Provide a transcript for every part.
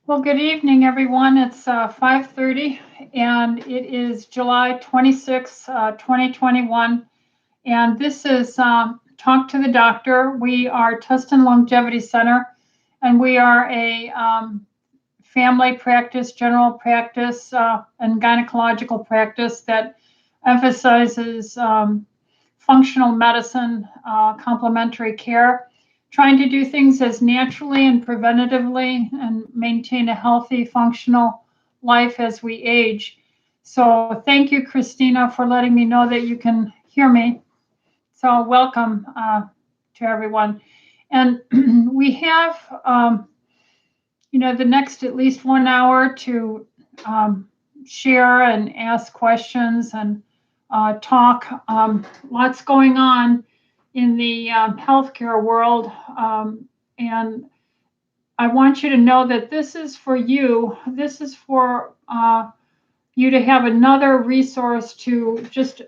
Well, good evening, everyone. It's 5:30, and it is July 26, 2021. And this is Talk to the Doctor. We are Tustin Longevity Center, and we are a family practice, general practice, and gynecological practice that emphasizes functional medicine, complementary care, trying to do things as naturally and preventatively and maintain a healthy, functional life as we age. So thank you, Christina, for letting me know that you can hear me. So welcome to everyone. And we have, the next at least 1 hour to share and ask questions and talk. Lots going on in the healthcare world. And I want you to know that this is for you. This is for you to have another resource to just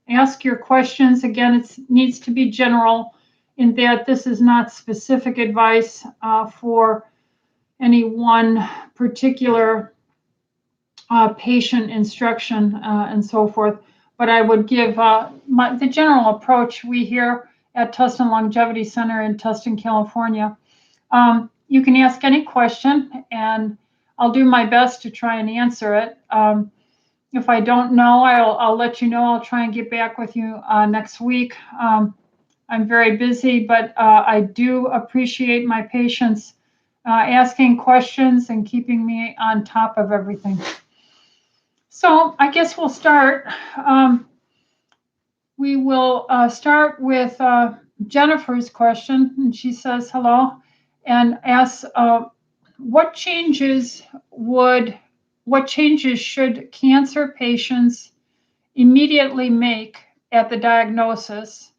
ask your questions. Again, it needs to be general in that this is not specific advice for any one particular patient instruction and so forth. But I would give the general approach we here at Tustin Longevity Center in Tustin, California. You can ask any question, and I'll do my best to try and answer it. If I don't know, I'll let you know. I'll try and get back with you next week. I'm very busy, but I do appreciate my patients asking questions and keeping me on top of everything. So I guess we'll start. We will start with Jennifer's question, and she says hello, and asks, what changes should cancer patients immediately make at the diagnosis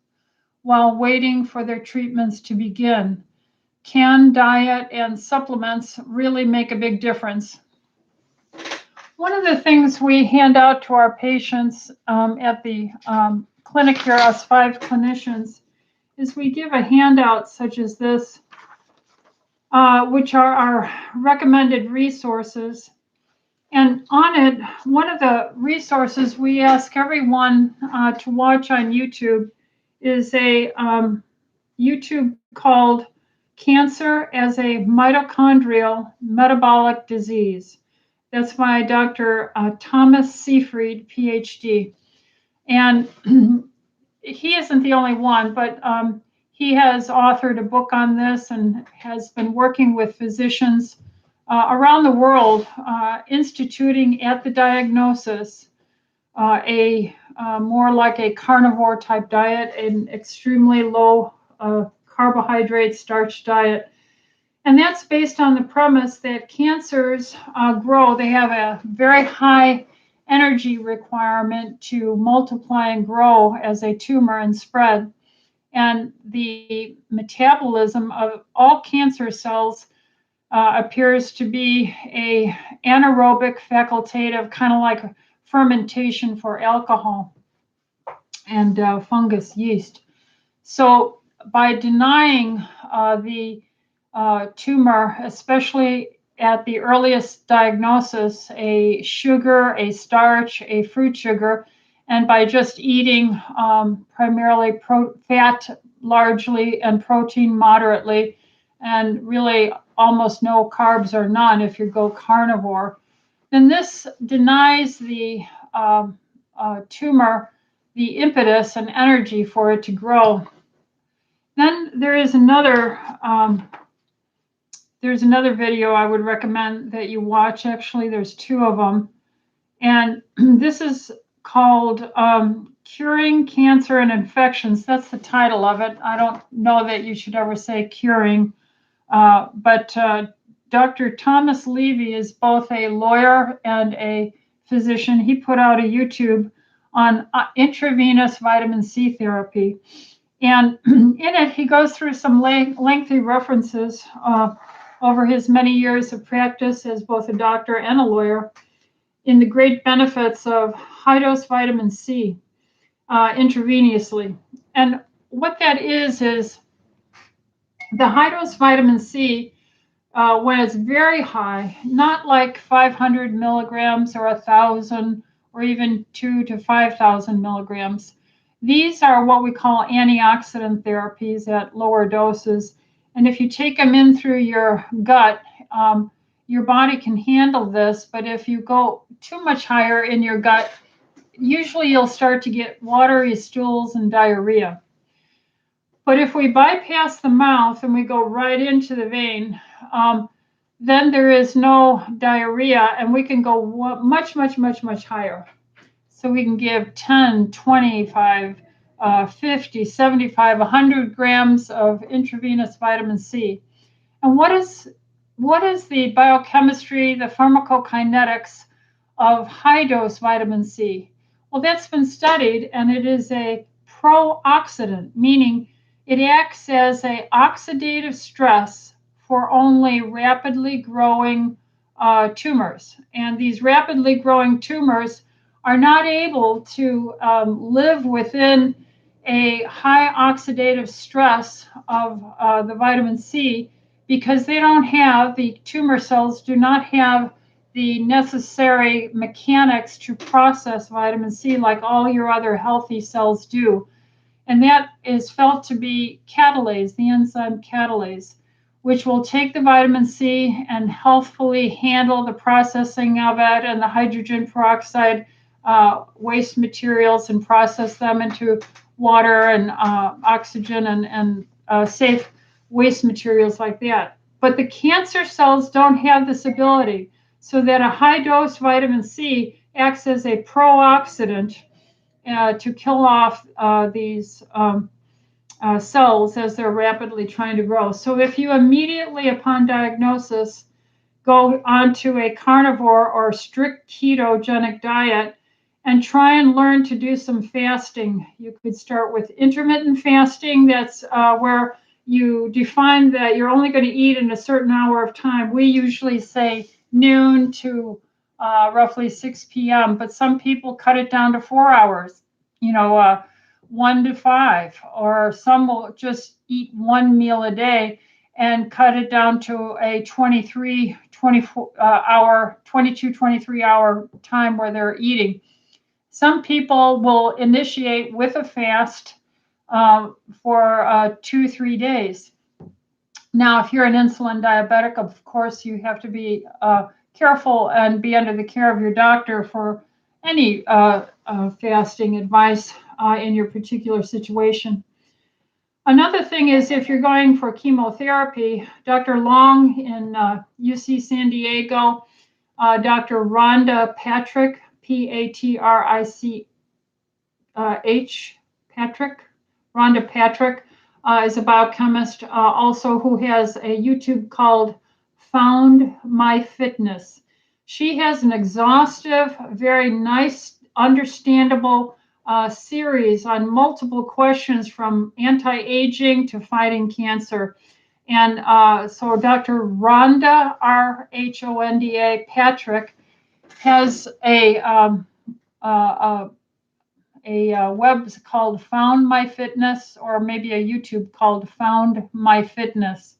while waiting for their treatments to begin? Can diet and supplements really make a big difference? One of the things we hand out to our patients at the clinic here, us 5 clinicians, is we give a handout such as this, which are our recommended resources. And on it, one of the resources we ask everyone to watch on YouTube is a YouTube called Cancer as a Mitochondrial Metabolic Disease. That's by Dr. Thomas Seyfried, PhD. And he isn't the only one, but he has authored a book on this and has been working with physicians around the world, instituting at the diagnosis a more like a carnivore type diet, an extremely low carbohydrate starch diet. And that's based on the premise that cancers grow. They have a very high energy requirement to multiply and grow as a tumor and spread. And the metabolism of all cancer cells appears to be a anaerobic facultative, kind of like a fermentation for alcohol and fungus yeast. So by denying the tumor, especially at the earliest diagnosis, a sugar, a starch, a fruit sugar, and by just eating primarily fat largely and protein moderately, and really almost no carbs or none if you go carnivore, then this denies the tumor the impetus and energy for it to grow. Then there is another video I would recommend that you watch. Actually, there's 2 of them. And this is called Curing Cancer and Infections. That's the title of it. I don't know that you should ever say curing. But Dr. Thomas Levy is both a lawyer and a physician. He put out a YouTube on intravenous vitamin C therapy. And in it, he goes through some lengthy references over his many years of practice as both a doctor and a lawyer in the great benefits of high-dose vitamin C intravenously. And what that is the high-dose vitamin C when it's very high, not like 500 milligrams or 1,000 or even 2 to 5,000 milligrams. These are what we call antioxidant therapies at lower doses. And if you take them in through your gut, your body can handle this. But if you go too much higher in your gut, usually you'll start to get watery stools and diarrhea. But if we bypass the mouth and we go right into the vein, then there is no diarrhea, and we can go much, much, much, much higher. So we can give 10, 25, 50, 75, 100 grams of intravenous vitamin C. And what is the biochemistry, the pharmacokinetics of high-dose vitamin C? Well, that's been studied, and it is a pro-oxidant, meaning it acts as an oxidative stress for only rapidly growing tumors. And these rapidly growing tumors are not able to live within a high oxidative stress of the vitamin C because they don't have, the tumor cells do not have the necessary mechanics to process vitamin C like all your other healthy cells do. And that is felt to be catalase, the enzyme catalase, which will take the vitamin C and healthfully handle the processing of it and the hydrogen peroxide waste materials and process them into water and oxygen and safe waste materials like that. But the cancer cells don't have this ability, so that a high dose vitamin C acts as a pro-oxidant to kill off these cells as they're rapidly trying to grow. So if you immediately upon diagnosis go onto a carnivore or strict ketogenic diet and try and learn to do some fasting, you could start with intermittent fasting. That's where you define that you're only going to eat in a certain hour of time. We usually say noon to roughly 6 p.m., but some people cut it down to 4 hours, 1 to 5, or some will just eat one meal a day and cut it down to a 22, 23 hour time where they're eating. Some people will initiate with a fast for 2-3 days. Now, if you're an insulin diabetic, of course, you have to be careful and be under the care of your doctor for any fasting advice in your particular situation. Another thing is if you're going for chemotherapy, Dr. Long in UC San Diego, Dr. Rhonda Patrick, Patrich, Patrick, Rhonda Patrick is a biochemist also who has a YouTube called Found My Fitness. She has an exhaustive, very nice, understandable series on multiple questions from anti-aging to fighting cancer. And so Dr. Rhonda, Rhonda Patrick, has a web called Found My Fitness, or maybe a YouTube called Found My Fitness.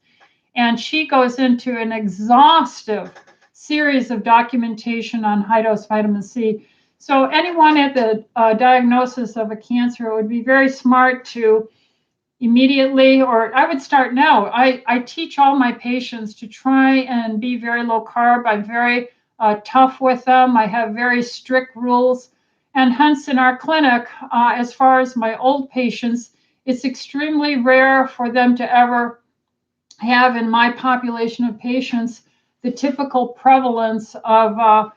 And she goes into an exhaustive series of documentation on high-dose vitamin C. So anyone at the diagnosis of a cancer, it would be very smart to immediately, or I would start now. I teach all my patients to try and be very low carb. I'm very tough with them. I have very strict rules. And hence in our clinic, as far as my old patients, it's extremely rare for them to ever have in my population of patients the typical prevalence of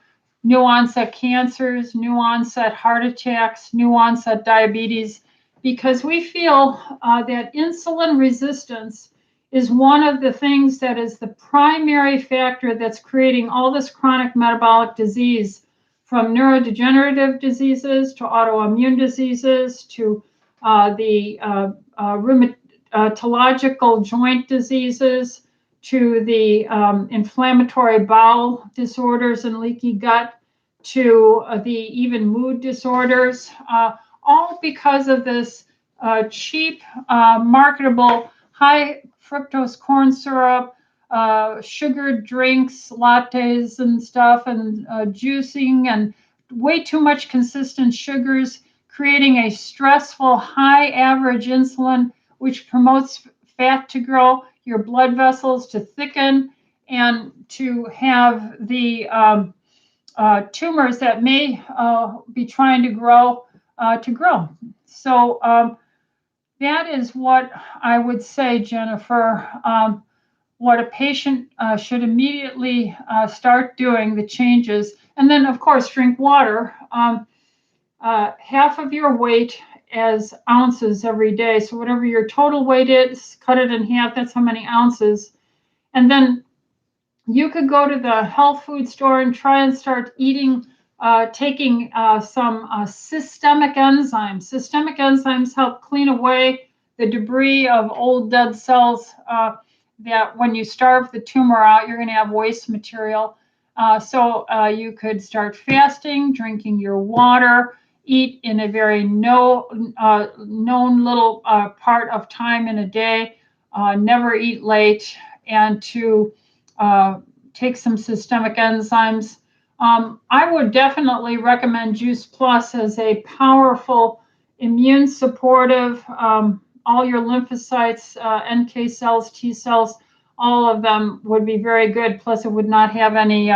new onset cancers, new onset heart attacks, new onset diabetes, because we feel that insulin resistance is one of the things that is the primary factor that's creating all this chronic metabolic disease, from neurodegenerative diseases to autoimmune diseases to the rheumatological joint diseases to the inflammatory bowel disorders and leaky gut to the even mood disorders, all because of this cheap, marketable, high fructose corn syrup, sugared drinks, lattes and stuff, and juicing, and way too much consistent sugars, creating a stressful high average insulin, which promotes fat to grow, your blood vessels to thicken, and to have the tumors that may be trying to grow to grow. So that is what I would say, Jennifer. What a patient should immediately start doing, the changes. And then, of course, drink water. Half of your weight as ounces every day. So whatever your total weight is, cut it in half. That's how many ounces. And then you could go to the health food store and try and start eating, taking some systemic enzymes. Systemic enzymes help clean away the debris of old dead cells that when you starve the tumor out, you're going to have waste material. So you could start fasting, drinking your water, eat in a very known little part of time in a day, never eat late, and to take some systemic enzymes. I would definitely recommend Juice Plus as a powerful immune supportive. All your lymphocytes, NK cells, T cells, all of them would be very good. Plus, it would not have any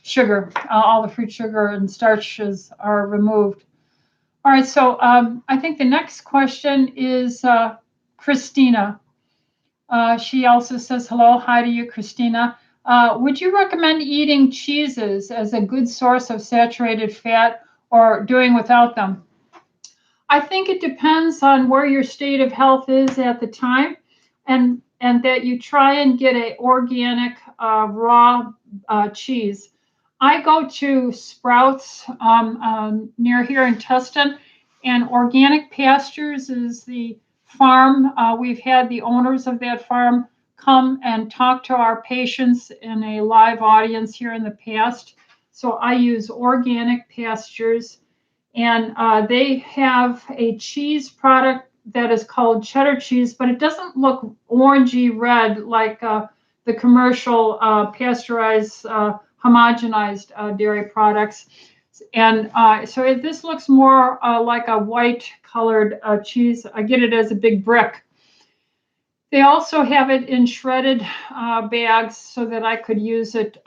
sugar. All the fruit sugar and starches are removed. All right, so I think the next question is Christina. She also says, hello, hi to you, Christina. Would you recommend eating cheeses as a good source of saturated fat or doing without them? I think it depends on where your state of health is at the time, and that you try and get a organic raw cheese. I go to Sprouts near here in Tustin, and Organic Pastures is the farm. We've had the owners of that farm come and talk to our patients in a live audience here in the past. So I use Organic Pastures, and they have a cheese product that is called cheddar cheese, but it doesn't look orangey red like the commercial pasteurized, homogenized dairy products. And so this looks more like a white colored cheese. I get it as a big brick. They also have it in shredded bags so that I could use it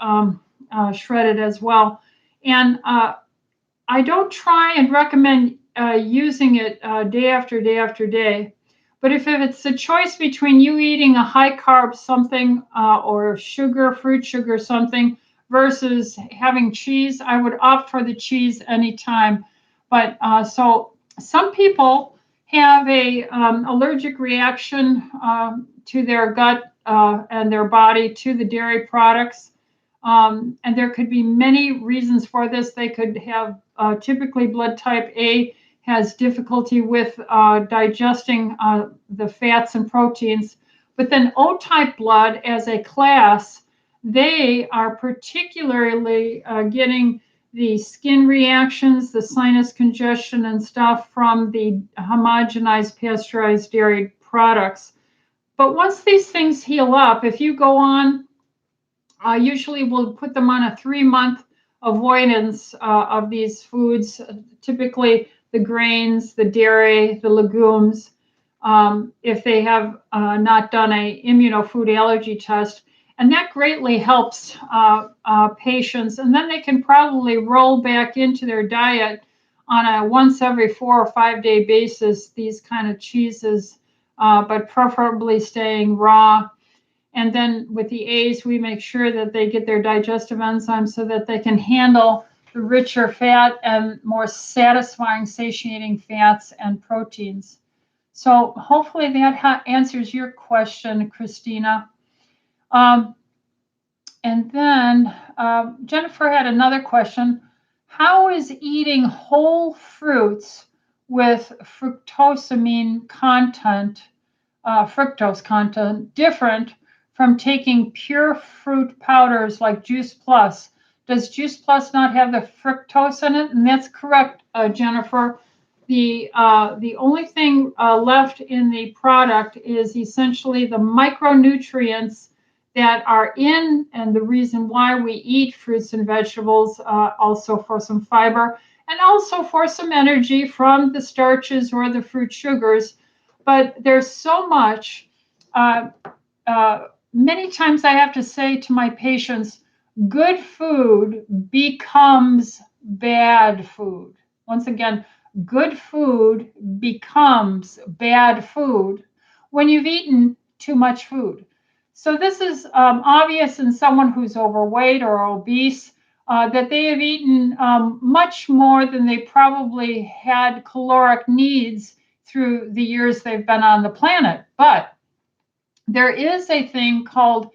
shredded as well. And I don't try and recommend using it day after day after day. But if it's a choice between you eating a high carb something or sugar, fruit sugar something versus having cheese, I would opt for the cheese anytime. But so some people have a allergic reaction to their gut and their body to the dairy products. And there could be many reasons for this. They could have typically blood type A has difficulty with digesting the fats and proteins. But then O-type blood as a class, they are particularly getting the skin reactions, the sinus congestion and stuff from the homogenized pasteurized dairy products. But once these things heal up, if you go on, usually we'll put them on a 3-month avoidance of these foods, typically the grains, the dairy, the legumes, if they have not done a immunofood allergy test. And that greatly helps patients. And then they can probably roll back into their diet on a once every 4 or 5 day basis, these kind of cheeses, but preferably staying raw. And then with the A's, we make sure that they get their digestive enzymes so that they can handle the richer fat and more satisfying, satiating fats and proteins. So hopefully that answers your question, Christina. And then Jennifer had another question. How is eating whole fruits with fructose content different from taking pure fruit powders like Juice Plus? Does Juice Plus not have the fructose in it? And that's correct, Jennifer. The only thing left in the product is essentially the micronutrients that are in, and the reason why we eat fruits and vegetables, also for some fiber and also for some energy from the starches or the fruit sugars. But there's so much. Many times I have to say to my patients, good food becomes bad food. Once again, good food becomes bad food when you've eaten too much food. So this is obvious in someone who's overweight or obese, that they have eaten much more than they probably had caloric needs through the years they've been on the planet. But there is a thing called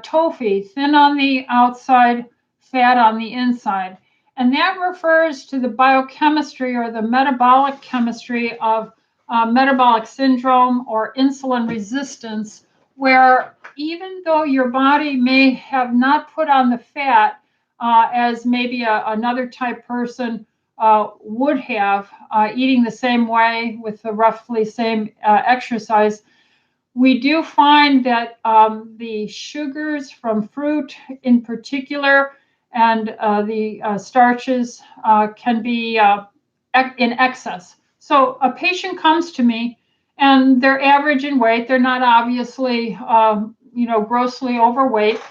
tofu, thin on the outside, fat on the inside. And that refers to the biochemistry or the metabolic chemistry of metabolic syndrome or insulin resistance, where even though your body may have not put on the fat as maybe another type person would have, eating the same way with the roughly same exercise, we do find that the sugars from fruit in particular and the starches can be in excess. So a patient comes to me and they're average in weight. They're not obviously, grossly overweight.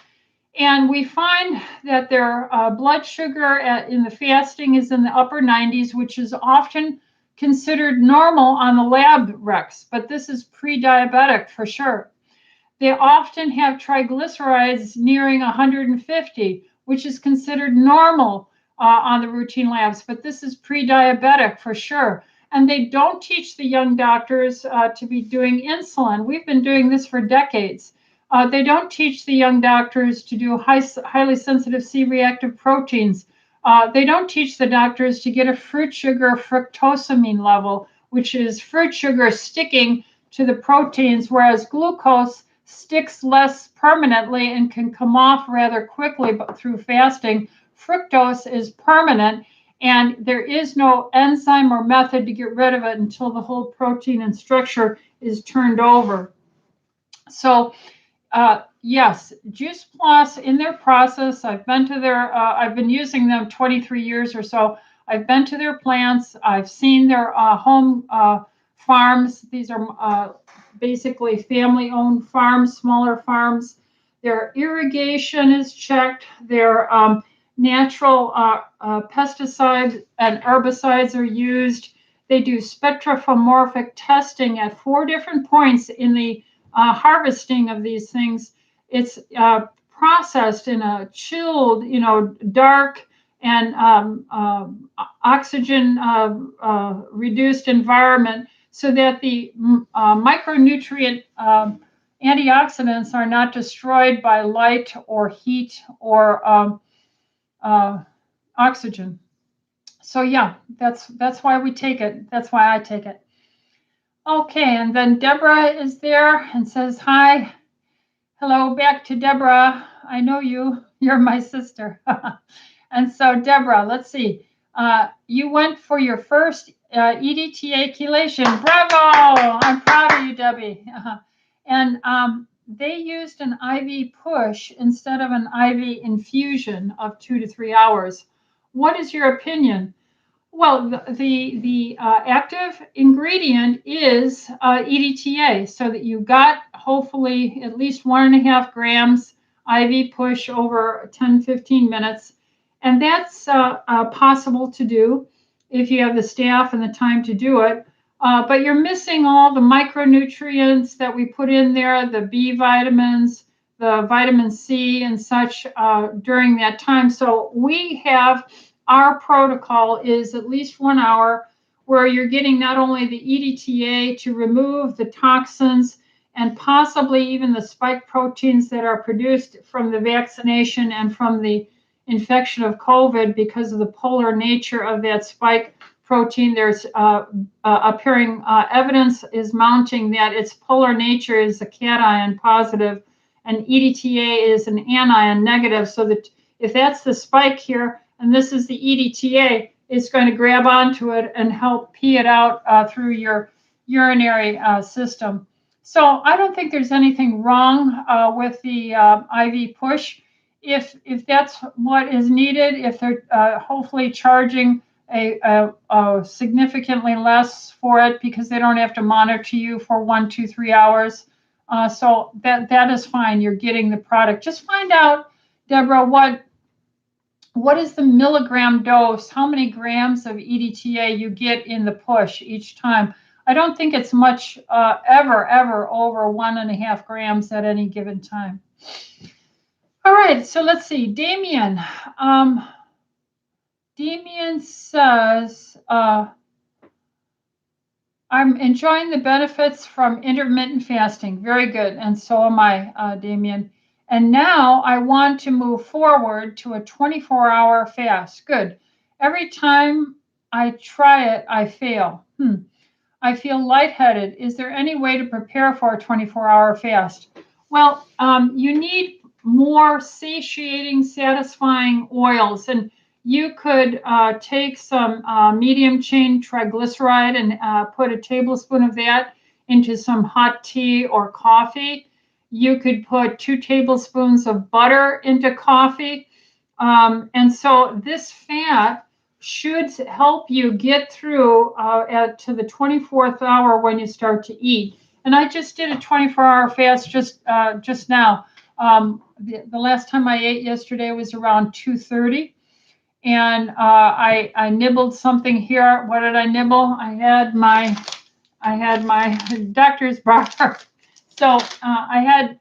And we find that their blood sugar in the fasting is in the upper 90s, which is often considered normal on the lab recs, but this is pre-diabetic for sure. They often have triglycerides nearing 150, which is considered normal on the routine labs, but this is pre-diabetic for sure. And they don't teach the young doctors to be doing insulin. We've been doing this for decades. They don't teach the young doctors to do highly sensitive C-reactive proteins. They don't teach the doctors to get a fruit sugar fructosamine level, which is fruit sugar sticking to the proteins, whereas glucose sticks less permanently and can come off rather quickly but through fasting. Fructose is permanent, and there is no enzyme or method to get rid of it until the whole protein and structure is turned over. So yes, Juice Plus in their process, I've been using them 23 years or so. I've been to their plants. I've seen their home farms. These are basically family-owned farms, smaller farms. Their irrigation is checked. Their natural pesticides and herbicides are used. They do spectrophoramorphic testing at 4 different points in the harvesting of these things. It's processed in a chilled, dark and oxygen reduced environment so that the micronutrient antioxidants are not destroyed by light or heat or oxygen. So yeah, that's why we take it. That's why I take it. Okay, and then Deborah is there and says, hi. Hello, back to Deborah. I know you. You're my sister. And so, Deborah, let's see. You went for your first EDTA chelation. Bravo! I'm proud of you, Debbie. And they used an IV push instead of an IV infusion of 2 to 3 hours. What is your opinion? Well, the active ingredient is EDTA, so that you got hopefully at least 1.5 grams IV push over 10-15 minutes. And that's possible to do if you have the staff and the time to do it. But you're missing all the micronutrients that we put in there, the B vitamins, the vitamin C and such during that time. So we have, our protocol is at least 1 hour where you're getting not only the EDTA to remove the toxins and possibly even the spike proteins that are produced from the vaccination and from the infection of COVID because of the polar nature of that spike protein. There's appearing evidence is mounting that its polar nature is a cation positive and EDTA is an anion negative. So that if that's the spike here and this is the EDTA, it's going to grab onto it and help pee it out through your urinary system. So I don't think there's anything wrong with the IV push. If that's what is needed, if they're hopefully charging a significantly less for it because they don't have to monitor you for 1, 2, 3 hours. So that is fine. You're getting the product. Just find out, Deborah, what is the milligram dose? How many grams of EDTA you get in the push each time? I don't think it's much ever over 1.5 grams at any given time. All right, so let's see. Damien. Damien says, I'm enjoying the benefits from intermittent fasting. Very good. And so am I, Damien. And now I want to move forward to a 24-hour fast. Good. Every time I try it, I fail. I feel lightheaded. Is there any way to prepare for a 24-hour fast? Well, you need more satiating, satisfying oils. And you could take some medium chain triglyceride and put a tablespoon of that into some hot tea or coffee. You could put 2 tablespoons of butter into coffee. And so this fat should help you get through to the 24th hour when you start to eat. And I just did a 24-hour fast just now. The last time I ate yesterday was around 2:30. And I nibbled something here. What did I nibble? I had my doctor's bar. So I had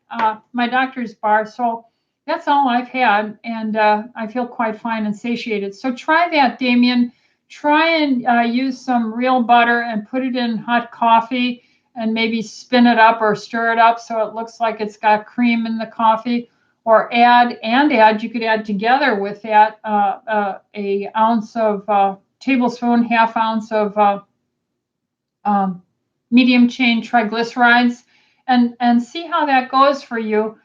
my doctor's bar. So that's all I've had, and I feel quite fine and satiated. So try that, Damien. Try and use some real butter and put it in hot coffee and maybe spin it up or stir it up so it looks like it's got cream in the coffee. Or you could add together with that a ounce of tablespoon, half ounce of medium chain triglycerides, and see how that goes for you.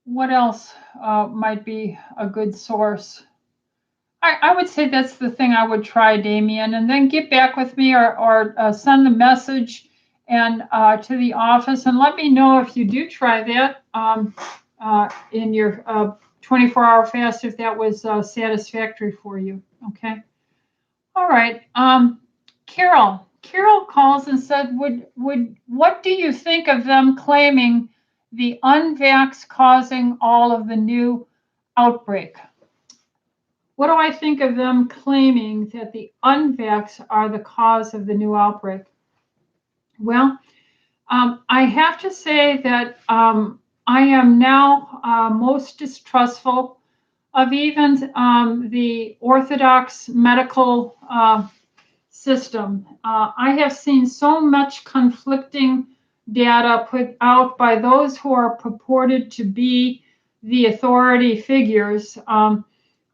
What else might be a good source? I would say that's the thing I would try, Damien, and then get back with me or send a message and to the office and let me know if you do try that in your 24-hour fast, if that was satisfactory for you. Okay. All right. Carol calls and said, what do you think of them claiming the unvax causing all of the new outbreak? What do I think of them claiming that the unvax are the cause of the new outbreak? Well, I have to say that I am now most distrustful of even the orthodox medical system. I have seen so much conflicting data put out by those who are purported to be the authority figures.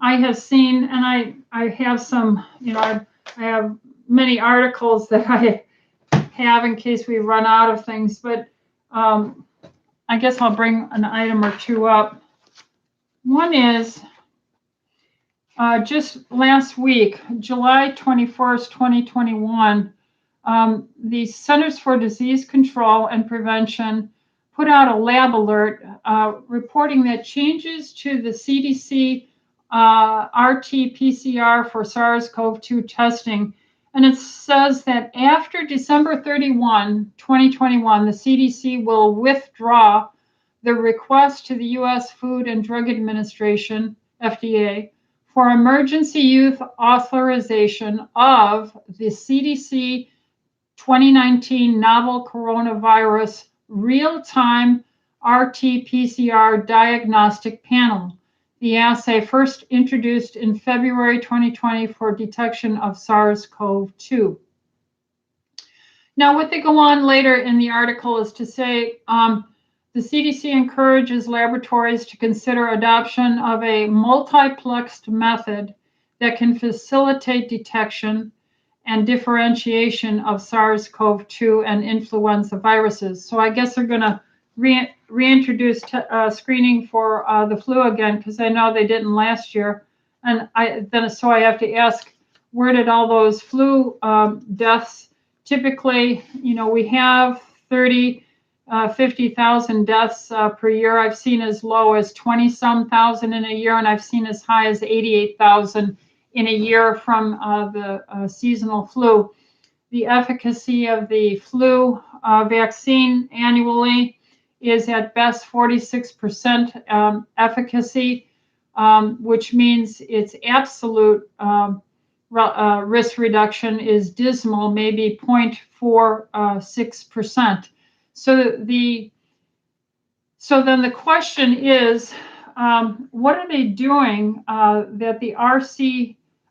I have seen, and I have some, I have many articles that I have in case we run out of things, but I guess I'll bring an item or two up. One is just last week, July 21st, 2021, the Centers for Disease Control and Prevention put out a lab alert reporting that changes to the CDC RT-PCR for SARS-CoV-2 testing. And it says that after December 31, 2021, the CDC will withdraw the request to the U.S. Food and Drug Administration, FDA, for emergency use authorization of the CDC 2019 novel coronavirus real-time RT-PCR diagnostic panel. The assay first introduced in February 2020 for detection of SARS-CoV-2. Now, what they go on later in the article is to say the CDC encourages laboratories to consider adoption of a multiplexed method that can facilitate detection and differentiation of SARS-CoV-2 and influenza viruses. So I guess they're going to reintroduce screening for the flu again, because I know they didn't last year. And so I have to ask, where did all those flu deaths typically, we have 50,000 deaths per year. I've seen as low as 20-some thousand in a year, and I've seen as high as 88,000 in a year from the seasonal flu. The efficacy of the flu vaccine annually is at best 46% efficacy, which means its absolute risk reduction is dismal, maybe 0.46%. So then the question is, what are they doing that the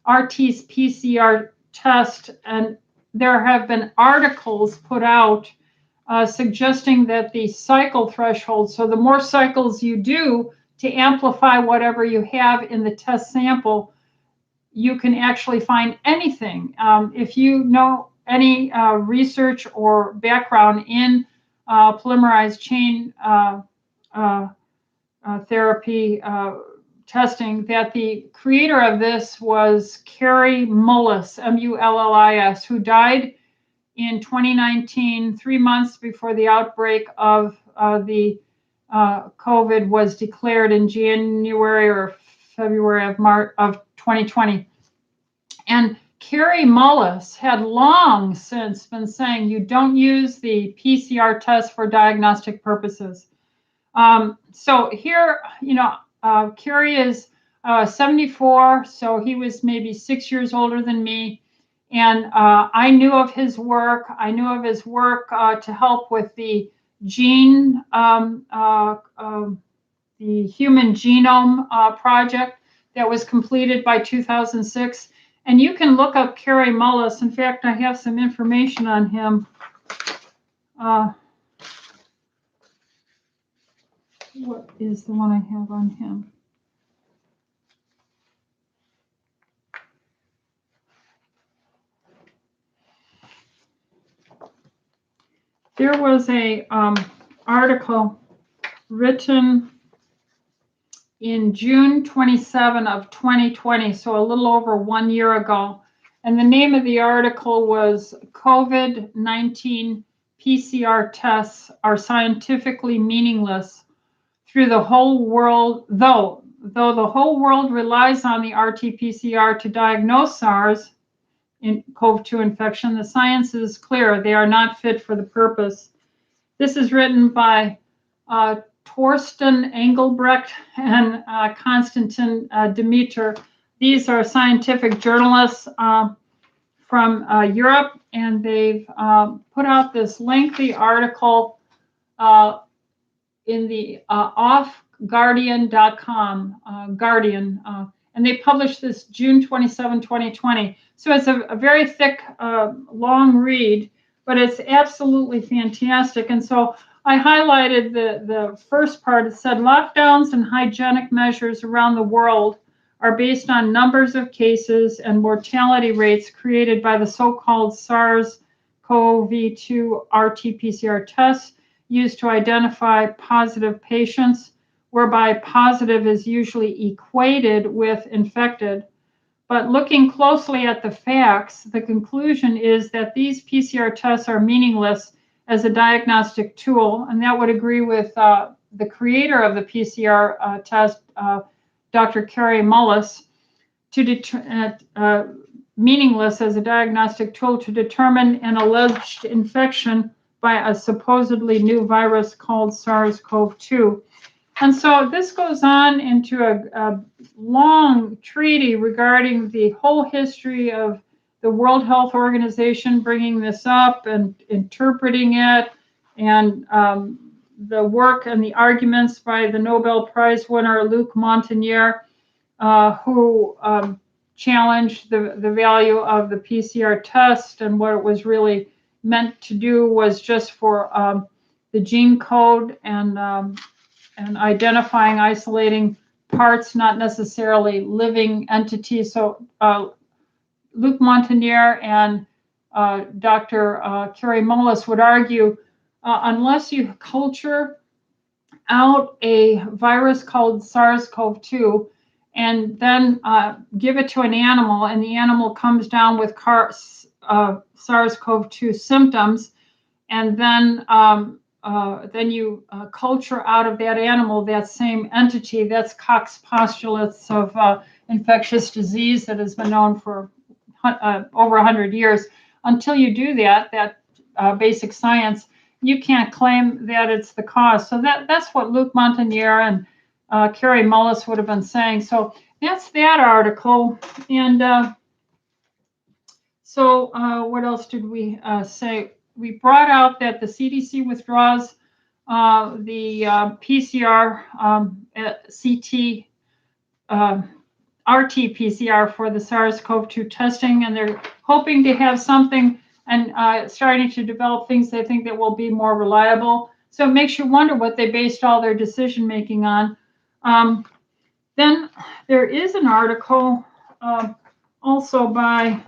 RT-PCR test, and there have been articles put out suggesting that the cycle threshold, so the more cycles you do to amplify whatever you have in the test sample, you can actually find anything. If you know any research or background in polymerase chain therapy testing, that the creator of this was Kary Mullis, M-U-L-L-I-S, who died in 2019, 3 months before the outbreak of the COVID was declared in January or February of 2020. And Kary Mullis had long since been saying you don't use the PCR test for diagnostic purposes. So here, Kary is 74, so he was maybe 6 years older than me. And I knew of his work. I knew of his work to help with the gene, the Human Genome Project that was completed by 2006. And you can look up Kary Mullis. In fact, I have some information on him. What is the one I have on him? There was a article written in June 27 of 2020, so a little over 1 year ago. And the name of the article was COVID-19 PCR tests are scientifically meaningless through the whole world, though the whole world relies on the RT-PCR to diagnose SARS in CoV-2 infection, the science is clear. They are not fit for the purpose. This is written by Torsten Engelbrecht and Konstantin Demeter. These are scientific journalists from Europe, and they've put out this lengthy article in the offguardian.com, Guardian, and they published this June 27, 2020. So it's a very thick, long read, but it's absolutely fantastic. And so I highlighted the first part. It said lockdowns and hygienic measures around the world are based on numbers of cases and mortality rates created by the so-called SARS-CoV-2 RT-PCR tests used to identify positive patients, whereby positive is usually equated with infected. But looking closely at the facts, the conclusion is that these PCR tests are meaningless as a diagnostic tool, and that would agree with the creator of the PCR test, Dr. Kary Mullis, meaningless as a diagnostic tool to determine an alleged infection by a supposedly new virus called SARS-CoV-2. And so this goes on into a long treaty regarding the whole history of the World Health Organization bringing this up and interpreting it, and the work and the arguments by the Nobel Prize winner Luc Montagnier, who challenged the value of the PCR test, and what it was really meant to do was just for the gene code and identifying, isolating parts, not necessarily living entities. So Luc Montagnier and Dr. Kary Mullis would argue, unless you culture out a virus called SARS-CoV-2 and then give it to an animal, and the animal comes down with SARS-CoV-2 symptoms, and then you culture out of that animal that same entity. That's Koch's postulates of infectious disease that has been known for over 100 years. Until you do that basic science, you can't claim that it's the cause. So that's what Luc Montagnier and Carrie Mullis would have been saying. So that's that article. And what else did we say? We brought out that the CDC withdraws the PCR, CT, RT-PCR for the SARS-CoV-2 testing, and they're hoping to have something and starting to develop things they think that will be more reliable. So it makes you wonder what they based all their decision making on. Then there is an article also by,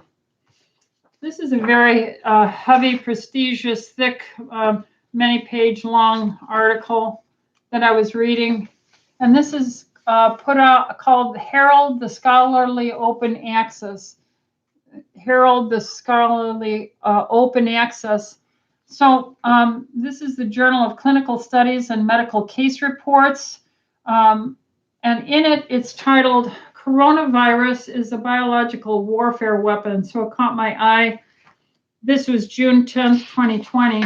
this is a very heavy, prestigious, thick, many-page long article that I was reading. And this is put out called Herald the Scholarly Open Access. Herald the Scholarly Open Access. So this is the Journal of Clinical Studies and Medical Case Reports. And in it, it's titled, Coronavirus is a Biological Warfare Weapon. So it caught my eye. This was June 10th, 2020.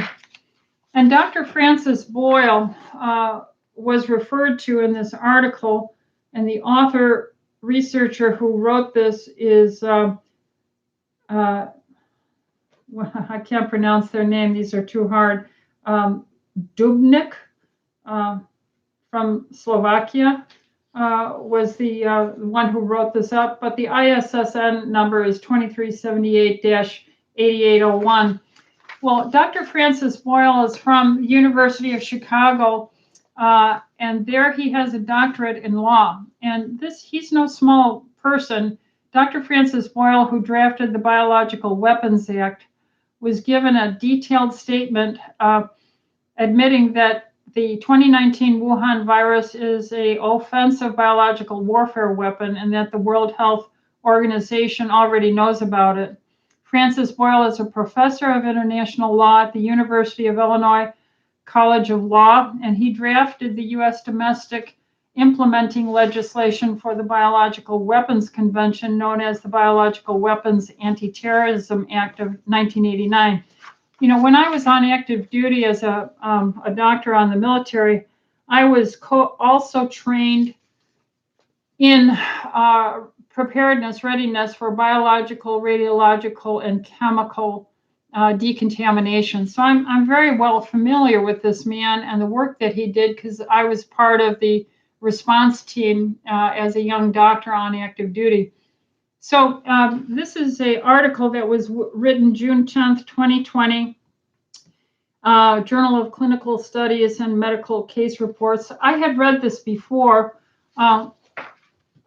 And Dr. Francis Boyle was referred to in this article. And the author, researcher who wrote this is, well, I can't pronounce their name. These are too hard. Dubnik from Slovakia was the one who wrote this up, but the ISSN number is 2378-8801. Well, Dr. Francis Boyle is from the University of Chicago, and there he has a doctorate in law. And he's no small person. Dr. Francis Boyle, who drafted the Biological Weapons Act, was given a detailed statement admitting that the 2019 Wuhan virus is an offensive biological warfare weapon and that the World Health Organization already knows about it. Francis Boyle is a professor of international law at the University of Illinois College of Law, and he drafted the U.S. domestic implementing legislation for the Biological Weapons Convention, known as the Biological Weapons Anti-Terrorism Act of 1989. You know, when I was on active duty as a doctor on the military, I was also trained in preparedness, readiness for biological, radiological, and chemical decontamination. So I'm very well familiar with this man and the work that he did, because I was part of the response team as a young doctor on active duty. So this is an article that was written June 10th, 2020, Journal of Clinical Studies and Medical Case Reports. I had read this before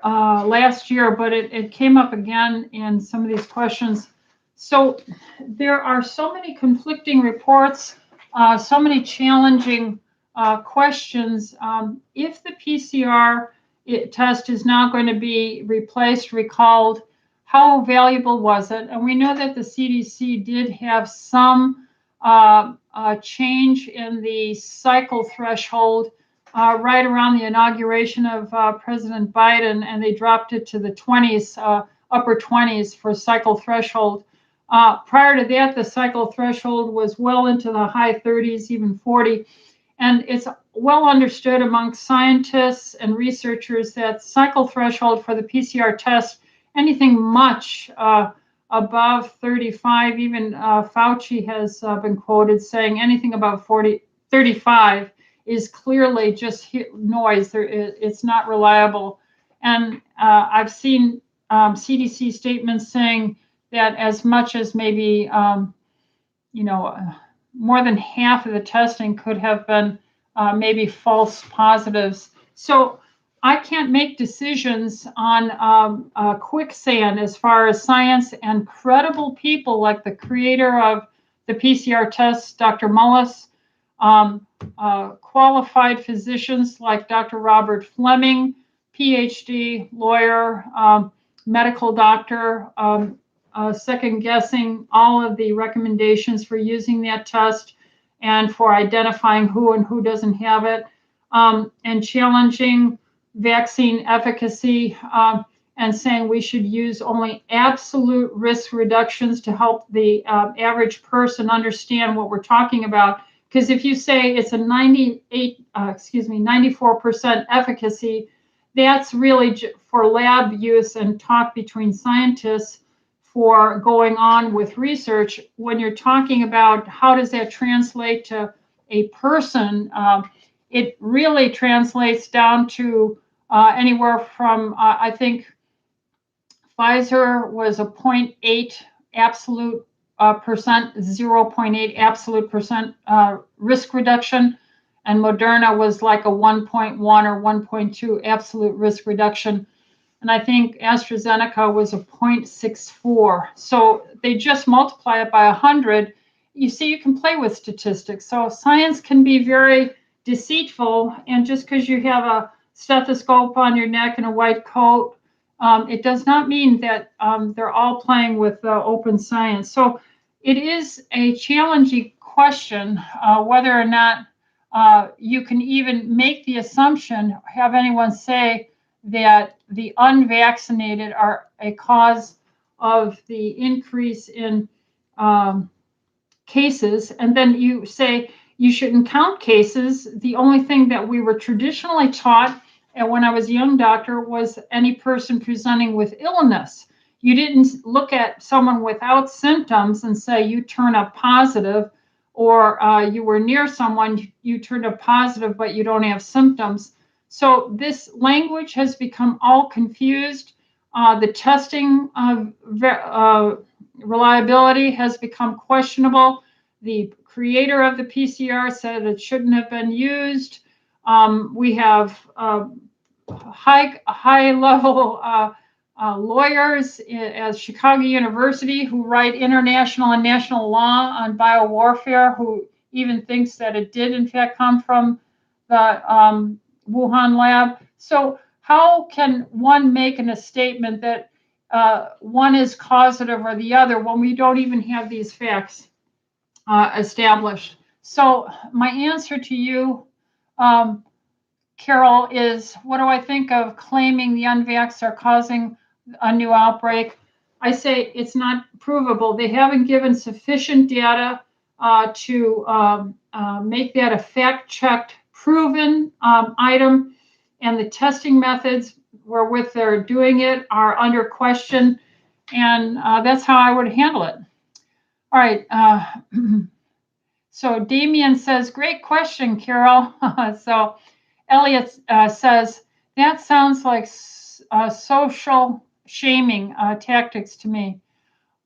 last year, but it came up again in some of these questions. So there are so many conflicting reports, so many challenging questions. If the PCR test is now going to be replaced, recalled, how valuable was it? And we know that the CDC did have some change in the cycle threshold right around the inauguration of President Biden, and they dropped it to the 20s, upper 20s for cycle threshold. Prior to that, the cycle threshold was well into the high 30s, even 40. And it's well understood among scientists and researchers that cycle threshold for the PCR test, anything much above 35, even Fauci has been quoted saying anything above 35 is clearly just noise. It's not reliable. And I've seen CDC statements saying that as much as maybe, more than half of the testing could have been maybe false positives. So I can't make decisions on quicksand as far as science, and credible people like the creator of the PCR tests, Dr. Mullis, qualified physicians like Dr. Robert Fleming, PhD, lawyer, medical doctor, second guessing all of the recommendations for using that test and for identifying who and who doesn't have it, and challenging vaccine efficacy, and saying we should use only absolute risk reductions to help the average person understand what we're talking about. Because if you say it's a 94% efficacy, that's really for lab use and talk between scientists for going on with research. When you're talking about how does that translate to a person, it really translates down to anywhere from, I think Pfizer was a 0.8 absolute percent, 0.8 absolute percent risk reduction, and Moderna was like a 1.1 or 1.2 absolute risk reduction. And I think AstraZeneca was a 0.64. So they just multiply it by 100. You see, you can play with statistics. So science can be very deceitful. And just because you have a stethoscope on your neck and a white coat, it does not mean that they're all playing with open science. So it is a challenging question whether or not you can even make the assumption, have anyone say that the unvaccinated are a cause of the increase in cases. And then you say you shouldn't count cases. The only thing that we were traditionally taught, and when I was a young doctor, was any person presenting with illness. You didn't look at someone without symptoms and say you turn up positive, or you were near someone, you turned up positive, but you don't have symptoms. So this language has become all confused. The testing reliability has become questionable. The creator of the PCR said it shouldn't have been used. We have high-level lawyers at Chicago University who write international and national law on biowarfare, who even thinks that it did in fact come from the Wuhan lab. So how can one make a statement that one is causative or the other when we don't even have these facts established? So my answer to you, Carol, is what do I think of claiming the unvaxxed are causing a new outbreak? I say it's not provable. They haven't given sufficient data to make that a fact-checked, proven item, and the testing methods wherewith they're doing it are under question, and that's how I would handle it. All right. So Damien says, great question, Carol. So Elliot says, that sounds like social shaming tactics to me.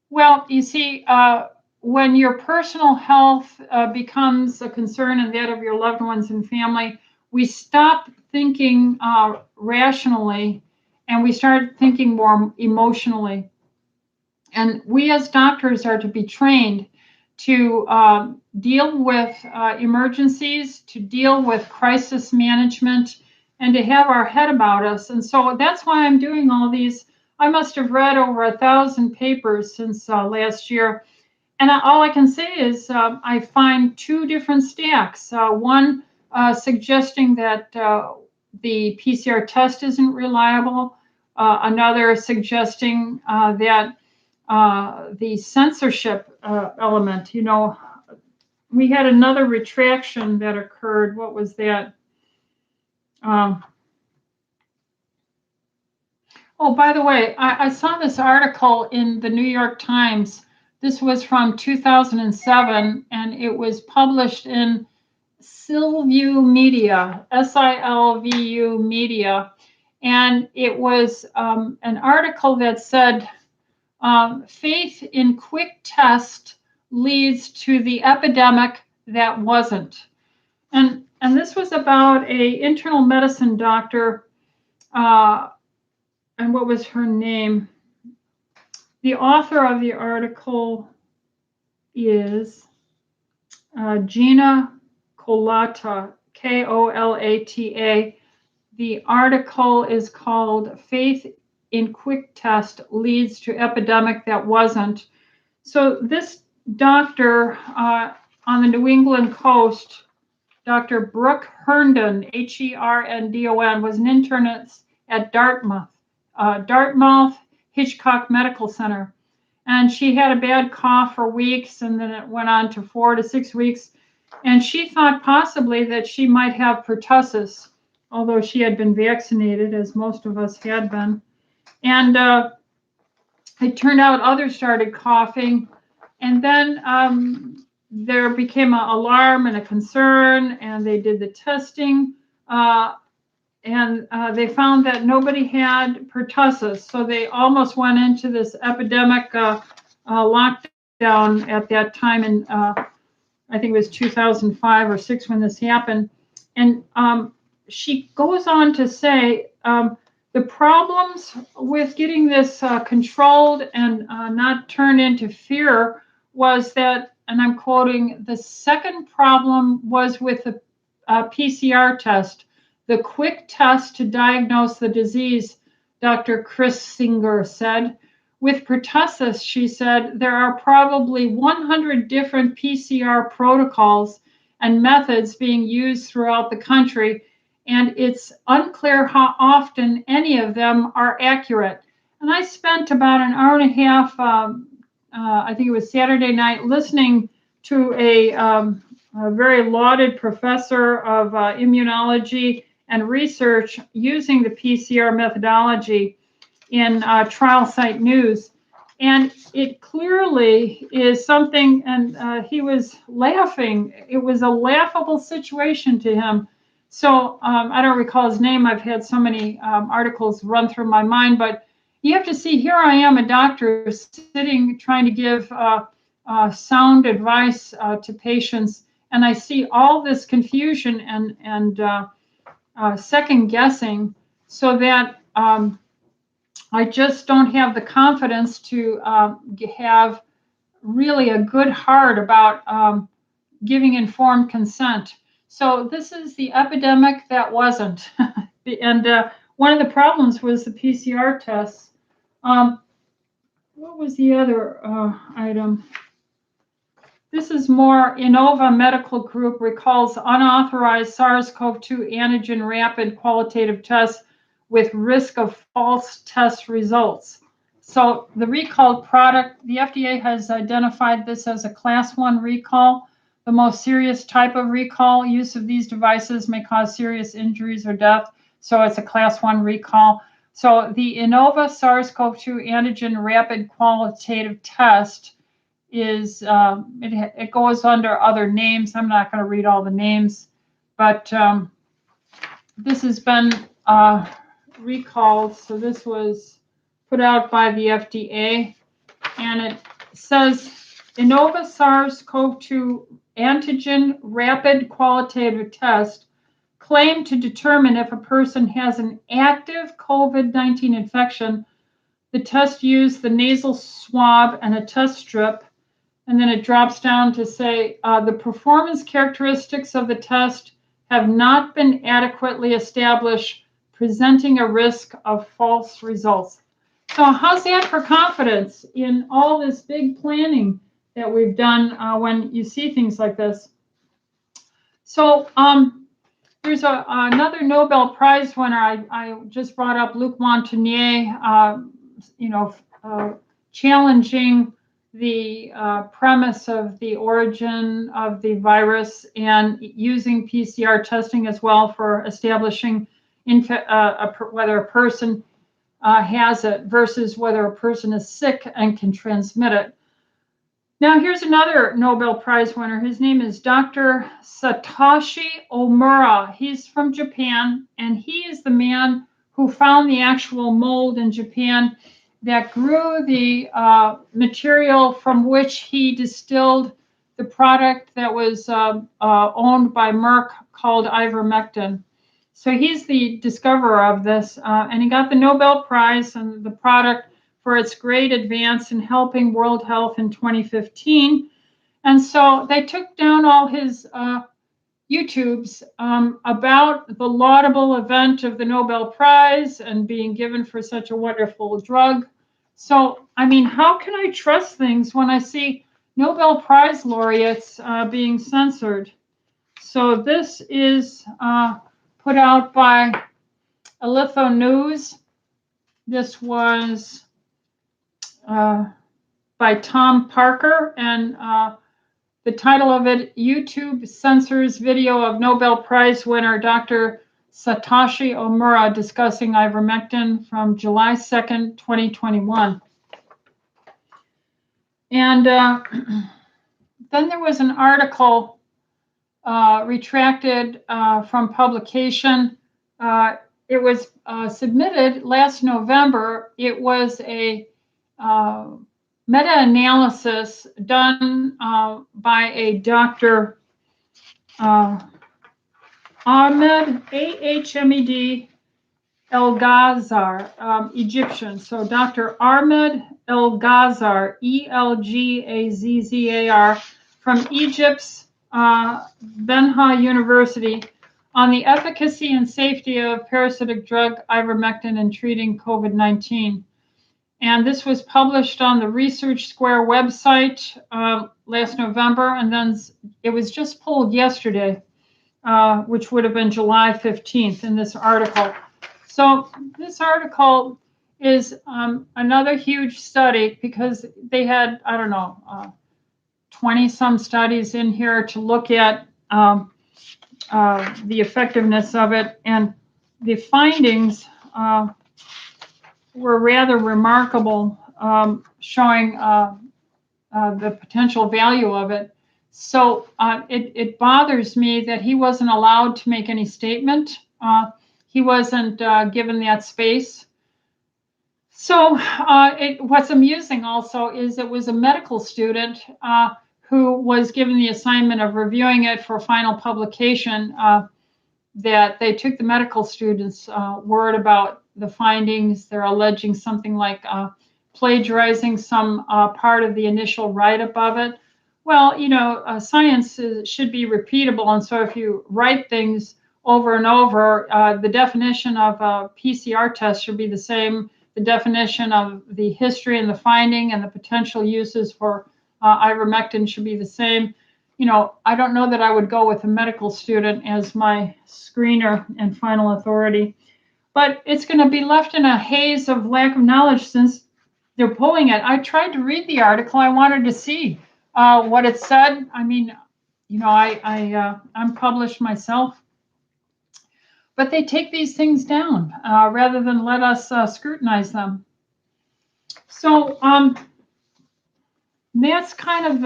Well, you see, when your personal health becomes a concern and that of your loved ones and family, we stop thinking rationally and we start thinking more emotionally. And we as doctors are to be trained to deal with emergencies, to deal with crisis management, and to have our head about us. And so that's why I'm doing all these. I must have read over 1,000 papers since last year. And all I can say is I find two different stacks. One suggesting that the PCR test isn't reliable. Another suggesting that the censorship element, you know, we had another retraction that occurred. What was that? Oh, by the way, I saw this article in the New York Times. This was from 2007, and it was published in Silview Media, SILVU Media. And it was an article that said, faith in quick test leads to the epidemic that wasn't. And this was about a internal medicine doctor, and what was her name? The author of the article is Gina Kolata, Kolata. The article is called Faith in quick test leads to epidemic that wasn't. So this doctor on the New England coast, Dr. Brooke Herndon, Herndon, was an internist at Dartmouth Hitchcock Medical Center. And she had a bad cough for weeks, and then it went on to 4 to 6 weeks. And she thought possibly that she might have pertussis, although she had been vaccinated, as most of us had been. And it turned out others started coughing. And then there became an alarm and a concern, and they did the testing. And they found that nobody had pertussis. So they almost went into this epidemic lockdown at that time. And I think it was 2005 or 6 when this happened. And she goes on to say, the problems with getting this controlled and not turned into fear was that, and I'm quoting, the second problem was with the PCR test, the quick test to diagnose the disease, Dr. Chris Singer said. With pertussis, she said, there are probably 100 different PCR protocols and methods being used throughout the country, and it's unclear how often any of them are accurate. And I spent about an hour and a half, I think it was Saturday night, listening to a very lauded professor of immunology and research using the PCR methodology in Trial Site News. And it clearly is something, and he was laughing. It was a laughable situation to him. So I don't recall his name. I've had so many articles run through my mind, but you have to see, here I am, a doctor sitting trying to give sound advice to patients, and I see all this confusion and second guessing, so that I just don't have the confidence to have really a good heart about giving informed consent. So this is the epidemic that wasn't. And one of the problems was the PCR tests. What was the other item? This is more. Innova Medical Group recalls unauthorized SARS-CoV-2 antigen rapid qualitative tests with risk of false test results. So the recalled product, the FDA has identified this as a class 1 recall. The most serious type of recall. Use of these devices may cause serious injuries or death. So it's a class 1 recall. So the Innova SARS-CoV-2 antigen rapid qualitative test is, it goes under other names. I'm not going to read all the names, but this has been recalled. So this was put out by the FDA, and it says Innova SARS-CoV-2 antigen rapid qualitative test claimed to determine if a person has an active COVID-19 infection. The test used the nasal swab and a test strip, and then it drops down to say the performance characteristics of the test have not been adequately established, presenting a risk of false results. So how's that for confidence in all this big planning that we've done when you see things like this? So there's another Nobel Prize winner. I just brought up Luc Montagnier, challenging the premise of the origin of the virus and using PCR testing as well for establishing whether a person has it versus whether a person is sick and can transmit it. Now, here's another Nobel Prize winner. His name is Dr. Satoshi Ōmura. He's from Japan, and he is the man who found the actual mold in Japan that grew the material from which he distilled the product that was owned by Merck called Ivermectin. So he's the discoverer of this, and he got the Nobel Prize and the product for its great advance in helping world health in 2015. And so they took down all his YouTubes about the laudable event of the Nobel Prize and being given for such a wonderful drug. So, I mean, how can I trust things when I see Nobel Prize laureates being censored? So this is put out by Alitho News. This was by Tom Parker, and the title of it, YouTube Censors Video of Nobel Prize winner Dr. Satoshi Ōmura discussing ivermectin from July 2nd, 2021. And then there was an article retracted from publication. It was submitted last November. It was a meta-analysis done by a Dr. Ahmed, A-H-M-E-D, El-Ghazar, Egyptian. So Dr. Ahmed El-Ghazar, E-L-G-A-Z-Z-A-R, from Egypt's Benha University, on the efficacy and safety of parasitic drug ivermectin in treating COVID-19. And this was published on the Research Square website last November, and then it was just pulled yesterday, which would have been July 15th in this article. So this article is another huge study because they had, I don't know, 20-some studies in here to look at the effectiveness of it, and the findings were rather remarkable, showing the potential value of it. So it bothers me that he wasn't allowed to make any statement. He wasn't given that space. So what's amusing also is it was a medical student who was given the assignment of reviewing it for final publication, that they took the medical student's word about the findings. They're alleging something like plagiarizing some part of the initial write-up of it. Well, you know, science should be repeatable, and so if you write things over and over, the definition of a PCR test should be the same. The definition of the history and the finding and the potential uses for ivermectin should be the same. You know, I don't know that I would go with a medical student as my screener and final authority, but it's going to be left in a haze of lack of knowledge since they're pulling it. I tried to read the article. I wanted to see what it said. I mean, you know, I'm published myself, but they take these things down rather than let us scrutinize them. So that's kind of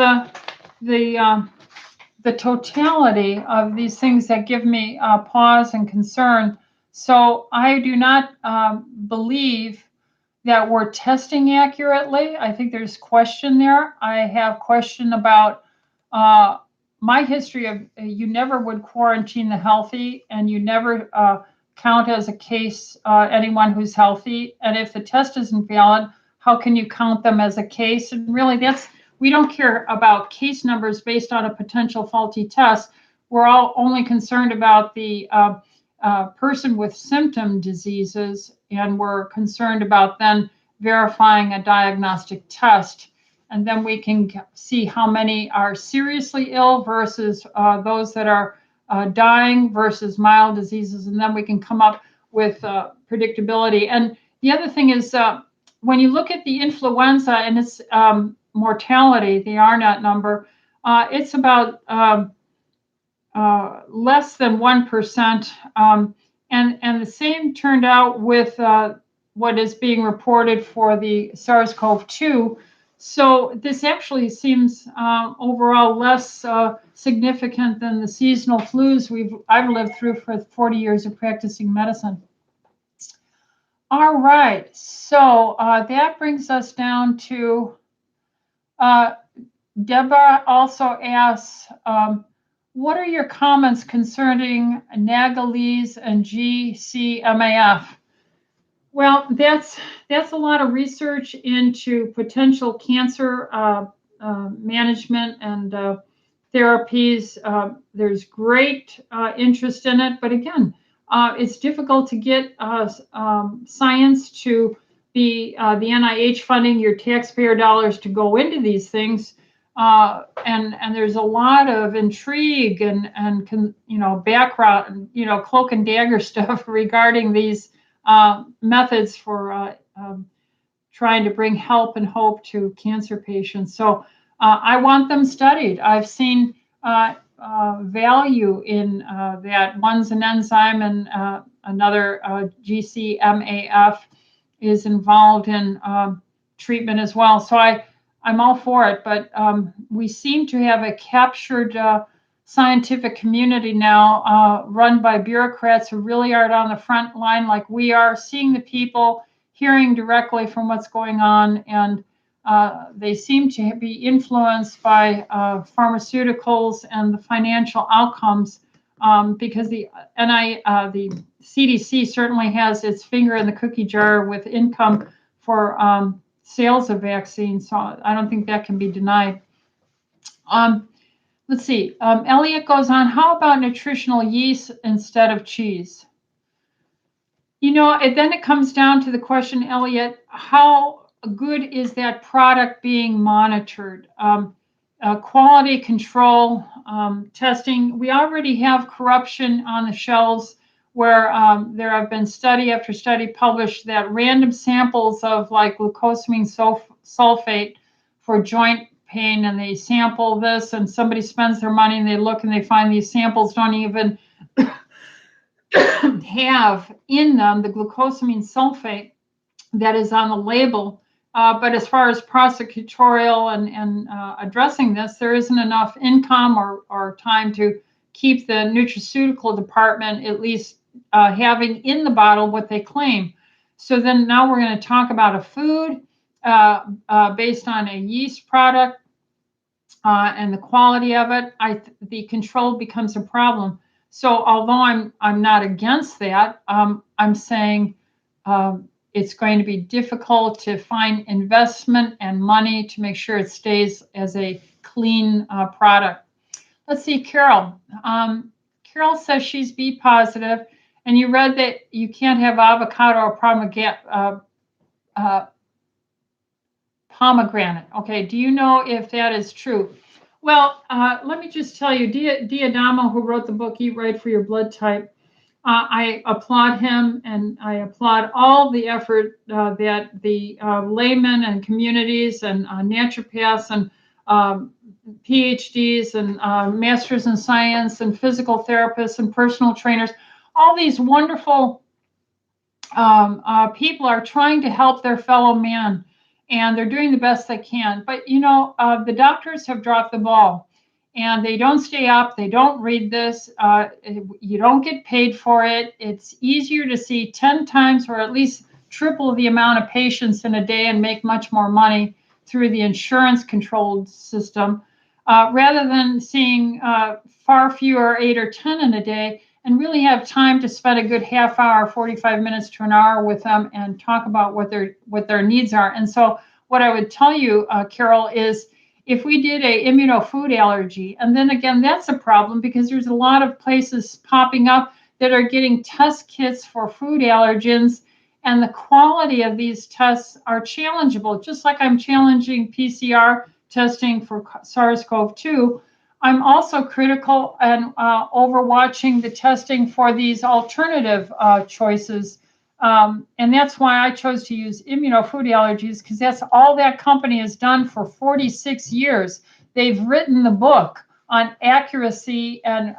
the totality of these things that give me pause and concern. So I do not believe that we're testing accurately. I think there's question there. I have question about my history of you never would quarantine the healthy, and you never count as a case anyone who's healthy. And if the test isn't valid, how can you count them as a case? And really, we don't care about case numbers based on a potential faulty test. We're all only concerned about the person with symptom diseases, and we're concerned about then verifying a diagnostic test. And then we can see how many are seriously ill versus those that are dying versus mild diseases. And then we can come up with predictability. And the other thing is when you look at the influenza and its mortality, the RNAT number, it's about less than 1%. And the same turned out with what is being reported for the SARS-CoV-2. So this actually seems overall less significant than the seasonal flus I've lived through for 40 years of practicing medicine. All right, so that brings us down to Deborah also asks, what are your comments concerning NAGALEAS and GCMAF? Well, that's a lot of research into potential cancer management and therapies. There's great interest in it, but again, it's difficult to get science to be the NIH funding, your taxpayer dollars to go into these things. And there's a lot of intrigue and background, cloak and dagger stuff regarding these methods for trying to bring help and hope to cancer patients. So I want them studied. I've seen value in that. One's an enzyme, and another GCMAF is involved in treatment as well. So I'm all for it, but we seem to have a captured scientific community now run by bureaucrats who really aren't on the front line like we are, seeing the people, hearing directly from what's going on, and they seem to be influenced by pharmaceuticals and the financial outcomes because the CDC certainly has its finger in the cookie jar with income for sales of vaccines, so I don't think that can be denied. Let's see. Elliot goes on, how about nutritional yeast instead of cheese? Then it comes down to the question, Elliot, how good is that product being monitored? Quality control, testing. We already have corruption on the shelves where there have been study after study published that random samples of like glucosamine sulfate for joint pain, and they sample this, and somebody spends their money and they look and they find these samples don't even have in them the glucosamine sulfate that is on the label. But as far as prosecutorial and addressing this, there isn't enough income or time to keep the nutraceutical department at least having in the bottle what they claim. So then now we're going to talk about a food based on a yeast product and the quality of it. The control becomes a problem. So although I'm not against that, I'm saying it's going to be difficult to find investment and money to make sure it stays as a clean product. Let's see, Carol. Carol says she's B positive, and you read that you can't have avocado or pomegranate. Okay, do you know if that is true? Well, let me just tell you, D'Adamo, who wrote the book Eat Right for Your Blood Type, I applaud him, and I applaud all the effort that the laymen and communities and naturopaths and PhDs and masters in science and physical therapists and personal trainers, all these wonderful people are trying to help their fellow man, and they're doing the best they can. But, the doctors have dropped the ball. And they don't stay up. They don't read this. You don't get paid for it. It's easier to see 10 times or at least triple the amount of patients in a day and make much more money through the insurance-controlled system rather than seeing far fewer 8 or 10 in a day and really have time to spend a good half hour, 45 minutes to an hour with them and talk about what their needs are. And so what I would tell you, Carol, is if we did a immunofood allergy, and then again, that's a problem because there's a lot of places popping up that are getting test kits for food allergens, and the quality of these tests are challengeable. Just like I'm challenging PCR testing for SARS-CoV-2, I'm also critical and overwatching the testing for these alternative choices. And that's why I chose to use immunofood allergies, because that's all that company has done for 46 years. They've written the book on accuracy and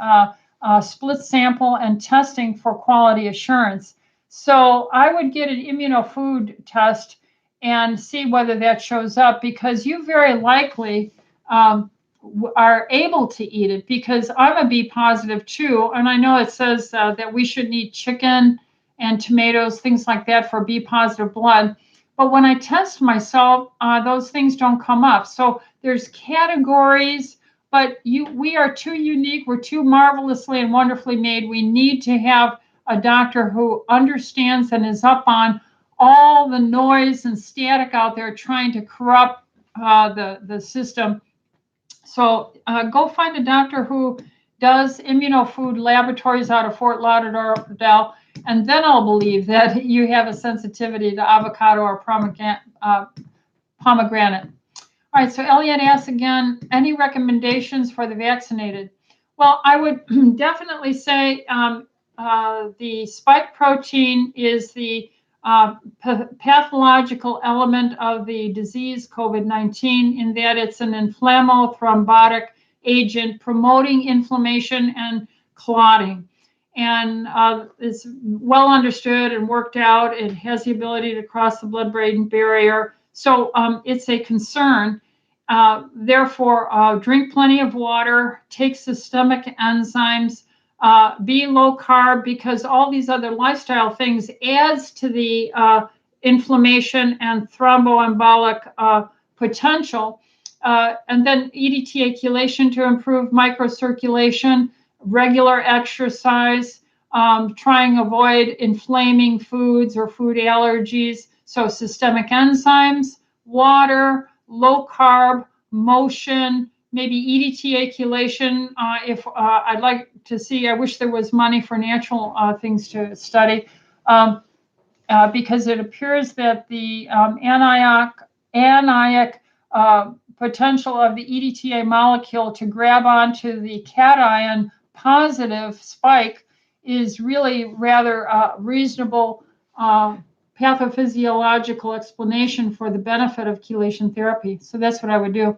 split sample and testing for quality assurance. So I would get an immunofood test and see whether that shows up, because you very likely are able to eat it, because I'm a B positive too. And I know it says that we shouldn't eat chicken and tomatoes, things like that, for B positive blood. But when I test myself, those things don't come up. So there's categories, but we are too unique. We're too marvelously and wonderfully made. We need to have a doctor who understands and is up on all the noise and static out there trying to corrupt the system. So go find a doctor who does immunofood laboratories out of Fort Lauderdale, and then I'll believe that you have a sensitivity to avocado or pomegranate. All right, so Elliot asks again, any recommendations for the vaccinated? Well, I would definitely say the spike protein is the pathological element of the disease COVID-19 in that it's an inflammothrombotic agent promoting inflammation and clotting. And it's well understood and worked out. It has the ability to cross the blood-brain barrier. So it's a concern. Therefore, drink plenty of water, take systemic enzymes, be low carb, because all these other lifestyle things adds to the inflammation and thromboembolic potential. And then EDTA chelation to improve microcirculation, regular exercise, trying to avoid inflaming foods or food allergies. So systemic enzymes, water, low carb, motion, maybe EDTA chelation. If I'd like to see, I wish there was money for natural things to study, because it appears that the anionic potential of the EDTA molecule to grab onto the cation positive spike is really rather reasonable pathophysiological explanation for the benefit of chelation therapy. So that's what I would do.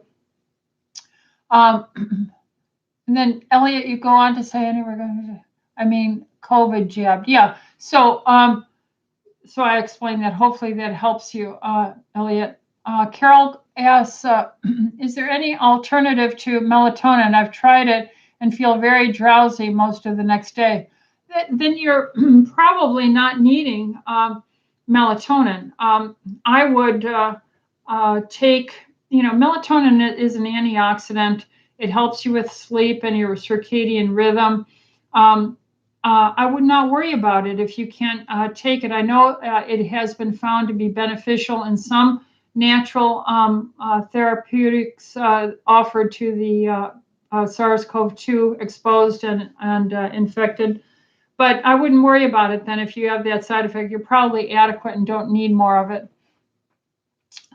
And then Elliot, you go on to say, COVID jabbed. Yeah. So I explained that. Hopefully that helps you, Elliot. Carol asks, is there any alternative to melatonin? I've tried it and feel very drowsy most of the next day. Then you're probably not needing melatonin. I would take, melatonin is an antioxidant. It helps you with sleep and your circadian rhythm. I would not worry about it if you can't take it. I know it has been found to be beneficial in some natural therapeutics offered to the SARS-CoV-2 exposed and infected. But I wouldn't worry about it then. If you have that side effect, you're probably adequate and don't need more of it.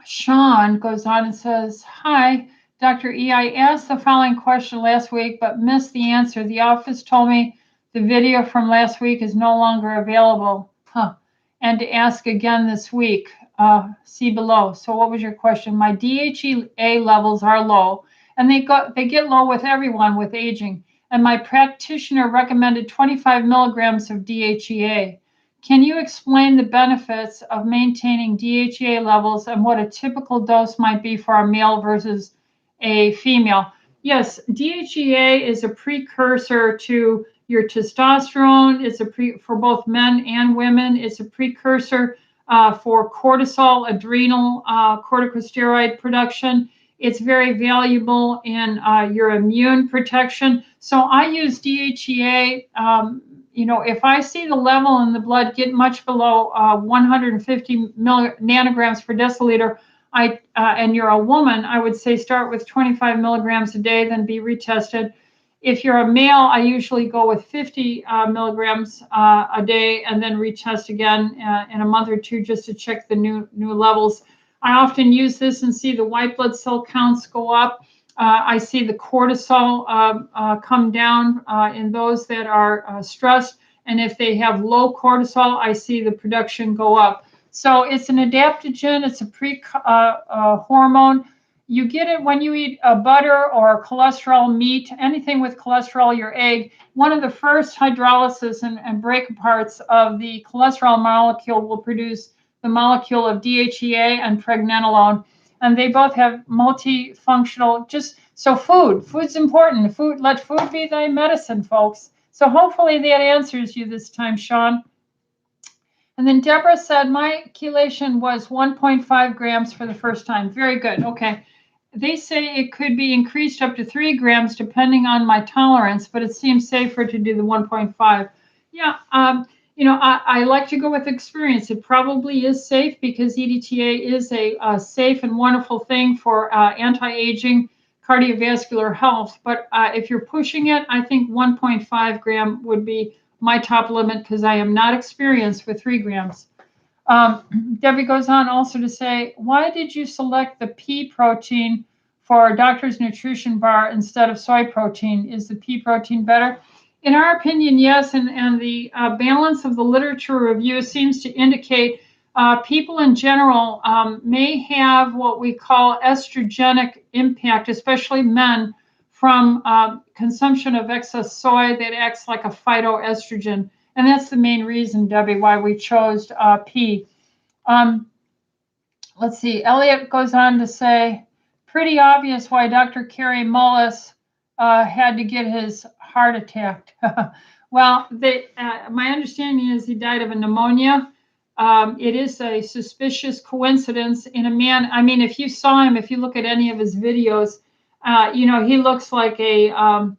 Sean goes on and says, hi, Dr. E. I asked the following question last week, but missed the answer. The office told me the video from last week is no longer available. And to ask again this week, see below. So what was your question? My DHEA levels are low, and they get low with everyone with aging. And my practitioner recommended 25 milligrams of DHEA. Can you explain the benefits of maintaining DHEA levels and what a typical dose might be for a male versus a female? Yes, DHEA is a precursor to your testosterone. It's for both men and women. It's a precursor for cortisol, adrenal corticosteroid production. It's very valuable in your immune protection. So I use DHEA. If I see the level in the blood get much below 150 nanograms per deciliter, and you're a woman, I would say start with 25 milligrams a day, then be retested. If you're a male, I usually go with 50 milligrams a day and then retest again in a month or two just to check the new levels. I often use this and see the white blood cell counts go up. I see the cortisol come down in those that are stressed. And if they have low cortisol, I see the production go up. So it's an adaptogen. It's a hormone. You get it when you eat a butter or cholesterol meat, anything with cholesterol, your egg. One of the first hydrolysis and break aparts of the cholesterol molecule will produce the molecule of DHEA and pregnenolone. And they both have multifunctional, food's important. Let food be thy medicine, folks. So hopefully that answers you this time, Sean. And then Deborah said, my chelation was 1.5 grams for the first time. Very good. Okay. They say it could be increased up to 3 grams depending on my tolerance, but it seems safer to do the 1.5. Yeah. I like to go with experience. It probably is safe because EDTA is a safe and wonderful thing for anti-aging cardiovascular health. But if you're pushing it, I think 1.5 gram would be my top limit because I am not experienced with 3 grams. Debbie goes on also to say, why did you select the pea protein for Doctor's Nutrition Bar instead of soy protein? Is the pea protein better? In our opinion, yes, and the balance of the literature review seems to indicate people in general may have what we call estrogenic impact, especially men, from consumption of excess soy that acts like a phytoestrogen. And that's the main reason, Debbie, why we chose pea. Let's see. Elliot goes on to say, pretty obvious why Dr. Kerry Mullis had to get his heart attacked. Well, my understanding is he died of a pneumonia. It is a suspicious coincidence in a man. I mean, if you saw him, if you look at any of his videos, you know, he looks like a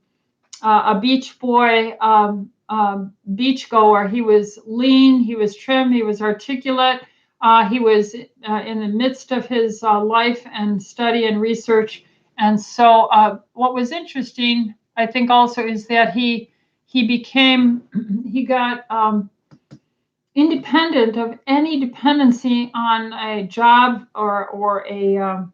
beach boy, beach goer. He was lean, he was trim, he was articulate. He was in the midst of his life and study and research. And so what was interesting, I think also, is that he got independent of any dependency on a job or a,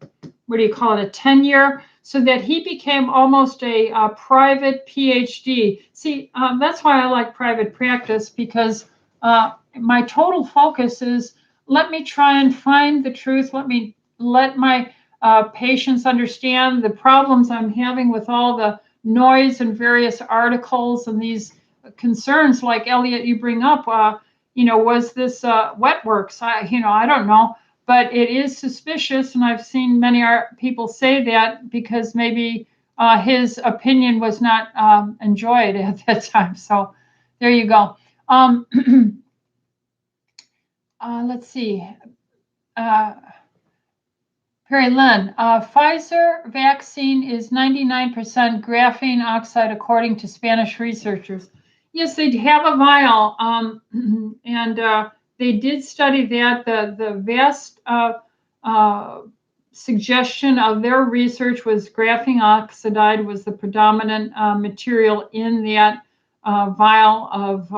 what do you call it, a tenure, so that he became almost a private PhD. See, that's why I like private practice, because my total focus is, let me try and find the truth. Let my patients understand the problems I'm having with all the noise and various articles and these concerns, like Elliot, you bring up. You know, was this wet works? I don't know, but it is suspicious, and I've seen many people say that because maybe his opinion was not enjoyed at that time. So there you go. Let's see. Perry Lynn, Pfizer vaccine is 99% graphene oxide, according to Spanish researchers. Yes, they have a vial, and they did study that. The vast suggestion of their research was graphene oxide was the predominant material in that vial of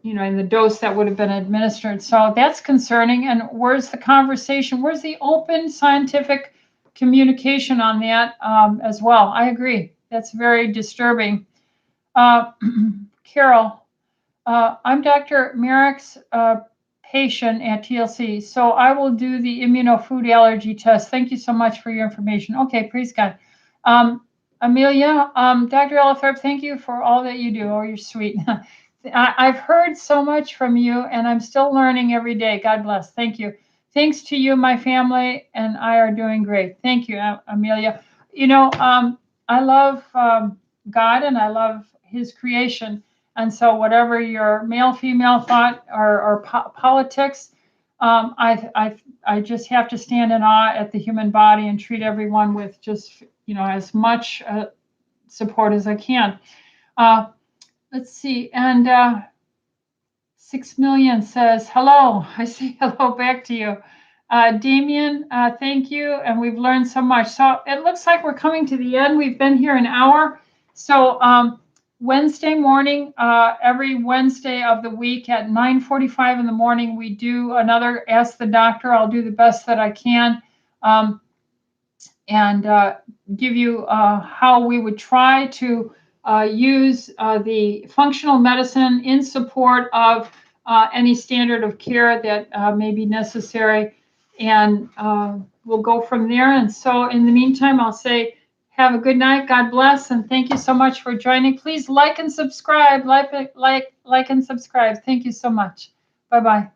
in the dose that would have been administered. So that's concerning. And where's the conversation? Where's the open scientific communication on that as well? I agree. That's very disturbing. Carol, I'm Dr. Merrick's patient at TLC, so I will do the immunofood allergy test. Thank you so much for your information. Okay, praise God. Amelia, Dr. Ellithorpe, thank you for all that you do. Oh, you're sweet. I've heard so much from you, and I'm still learning every day. God bless. Thank you. Thanks to you, my family, and I are doing great. Thank you, Amelia. You know, I love God, and I love his creation. And so whatever your male-female thought or politics, I just have to stand in awe at the human body and treat everyone with just, as much support as I can. Let's see. And 6 million says, hello. I say hello back to you. Damien, thank you. And we've learned so much. So it looks like we're coming to the end. We've been here an hour. So Wednesday morning, every Wednesday of the week at 9:45 in the morning, we do another Ask the Doctor. I'll do the best that I can and give you how we would try to use the functional medicine in support of any standard of care that may be necessary. And we'll go from there. And so in the meantime, I'll say, have a good night. God bless. And thank you so much for joining. Please like and subscribe. Like and subscribe. Thank you so much. Bye-bye.